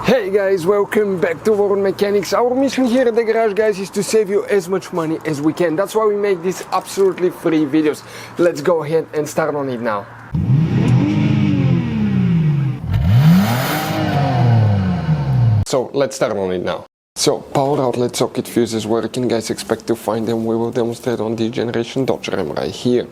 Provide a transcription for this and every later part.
Hey guys, welcome back to World Mechanics. Our mission here at the garage, guys, is to save you as much money as we can. That's why we make these absolutely free videos. Let's go ahead and start on it now. So let's start on it now. So power outlet socket fuses, where can guys expect to find them? We will demonstrate on the Generation Dodge Ram right here.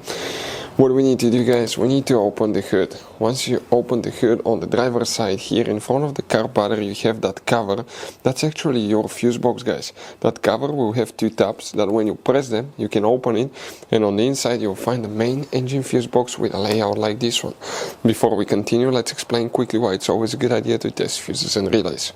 What we need to do, guys, we need to open the hood. Once you open the hood, on the driver's side here in front of the car battery, you have that cover. That's actually your fuse box, guys. That cover will have two tabs that when you press them, you can open it, and on the inside you'll find the main engine fuse box with a layout like this one. Before we continue, let's explain quickly why it's always a good idea to test fuses and relays.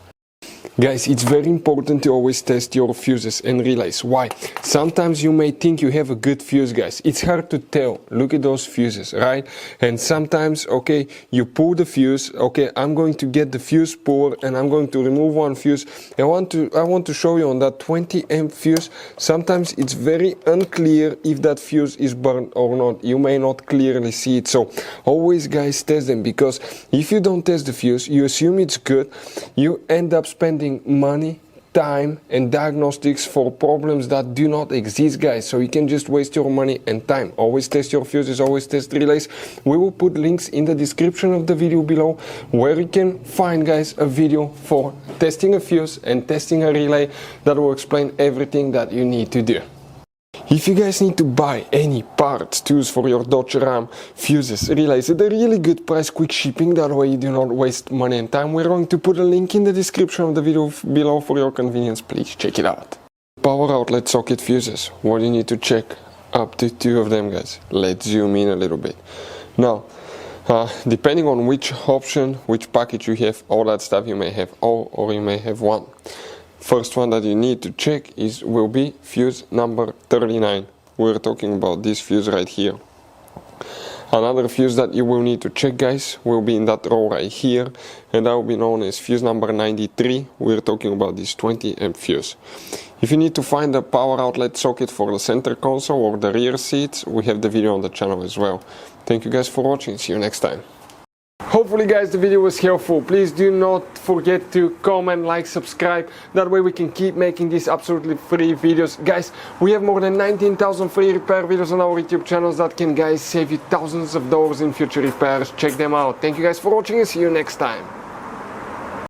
Guys, it's very important to always test your fuses and relays. Why? Sometimes you may think you have a good fuse, guys. It's hard to tell. Look at those fuses, right? And sometimes, okay, you pull the fuse. Okay, I'm going to get the fuse puller and I'm going to remove one fuse. I want to show you on that 20 amp fuse. Sometimes it's very unclear if that fuse is burned or not. You may not clearly see it. So always, guys, test them, because if you don't test the fuse, you assume it's good. You end up spending money, time and diagnostics for problems that do not exist, guys. So you can just waste your money and time. Always test your fuses, always test relays. We will put links in the description of the video below where you can find, guys, a video for testing a fuse and testing a relay that will explain everything that you need to do. If you guys need to buy any parts, tools for your Dodge Ram, fuses, relays at a really good price, quick shipping, that way you do not waste money and time, we're going to put a link in the description of the video below for your convenience. Please check it out. Power outlet socket fuses. What you need to check? Up to 2 of them, guys. Let's zoom in a little bit. Now, depending on which option, which package you have, all that stuff, you may have all or you may have one. First one that you need to check will be fuse number 39. We're talking about this fuse right here. Another fuse that you will need to check, guys, will be in that row right here, and that will be known as fuse number 93. We're talking about this 20 amp fuse. If you need to find a power outlet socket for the center console or the rear seats, we have the video on the channel as well. Thank you guys for watching. See you next time. Hopefully, guys, the video was helpful. Please do not forget to comment, like, subscribe. That way we can keep making these absolutely free videos. Guys, we have more than 19,000 free repair videos on our YouTube channels that can, guys, save you thousands of dollars in future repairs. Check them out. Thank you guys for watching and see you next time.